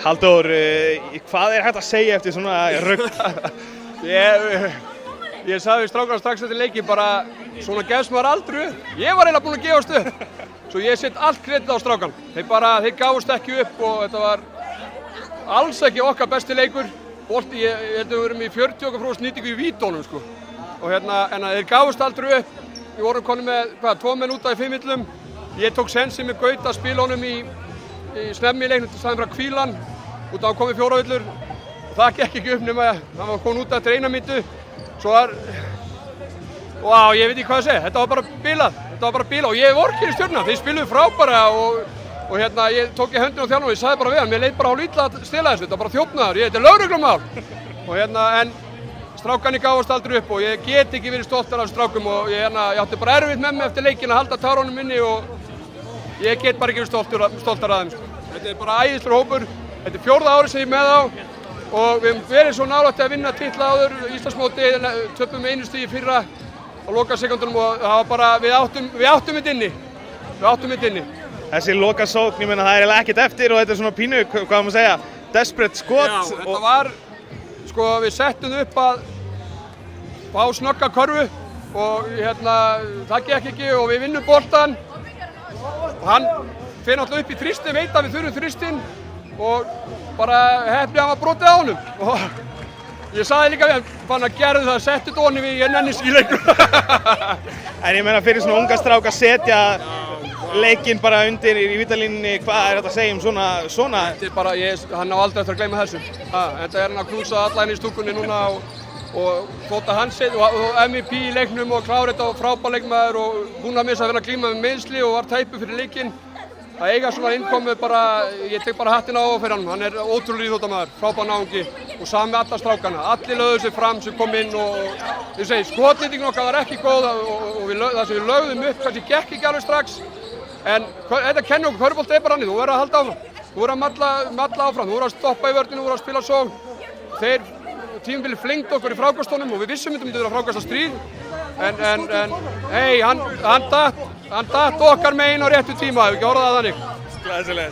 Halldór, hvað hægt að segja eftir svona rugl? Ég sagði við strákana strax eftir leiki bara svona gefst maður aldrei upp. Ég var eiginlega búinn að gefast upp. Svo ég set allt kredit á strákan. Þeir gáfust ekki upp og þetta var alls ekki okkar besti leikur. Bolti, ég held að við vorum í 40% nýtingu í vítónum sko. Og en þeir gáfust aldrei upp. Við vorum konið með 2 menn út af í 5 millum. Ég tók sensi með Gaut að spila honum í snemmi í leiknum til staðinn fyrir að hvíla hann. Út af að komið 4 villur. Og það gekk ekki upp nema hann var komin út eftir 1 mínútu. Svo ég veit ekki hvað að segja, þetta var bara bilað og ég vorkenni Stjörnuna, þeir spiluðu frábæra og ég tók í höndina á þjálfaranum og ég sagði bara við hann, mér leið bara hálfilla að stela þessu, þetta var bara þjófnaður, þetta er lögreglumál. Og en strákarnir gáfust aldrei upp og ég get ekki verið stoltur af strákum og ég átti bara erfitt með mig eftir leikinn að halda tárunum minni og ég get bara ekki verið stoltur af þeim. Sko. Þetta er bara æðislegur hópur, þetta er 4. árið sem ég er með á. Og við höfum verið svo nálægt að vinna titla áður Íslandsmóti, töpum með 1 stigi fyrra á lokasekúndunum og það var bara, við áttum þetta inni. Þessi lokasókn, ég meina það er eiginlega ekkert eftir og þetta er svona pínu, hvað maður segja, desperate skot. Já, þetta var, sko við settum upp að fá snögga körfu og það gekk ekki og við vinnum boltann og hann fer náttúrulega upp í þristinn, veit að við þurfum þristinn og bara heppni að hann var brotið á honum og ég sagði líka við hann, fann að gerðu það, settu þetta onni við, ég nenni í leikum. En ég meina fyrir svona unga strák að setja leikinn bara undir í vítalínunni, hvað er þetta að segja um svona? Þetta er bara, hann á aldrei eftir að gleyma þessu. Þetta er hann að knúsa alla inn í stúkunni núna og þótt að hann og MVP í leiknum og klára þetta og frábær leikmaður og búinn að missa að vera að glíma með meiðsli og var tæpu fyrir leikinn. Það eiga svona innkomu bara, ég tek bara hattinn á fyrir hann er ótrúlega íþróttamaður, frábær náungi og sami alla strákana. Allir lögðu sig fram sem kom inn og ég segi, skotnýtingin okkar var ekki góð og það sem við lögðum upp kannski gekk ekki alveg strax. En þetta kennir okkur, körfubolti er bara hannig, þú verður að halda áfram. Þú verður að malla áfram, þú verður að stoppa í vörninu, þú verður að spila sókn. Þeir tímabili flengdu okkur í frákastónum og við vissum þetta myndi vera frákastastríð. Hann datt okkar megin á réttu tíma, hefur ekki orðað það þannig. Glæsilegt.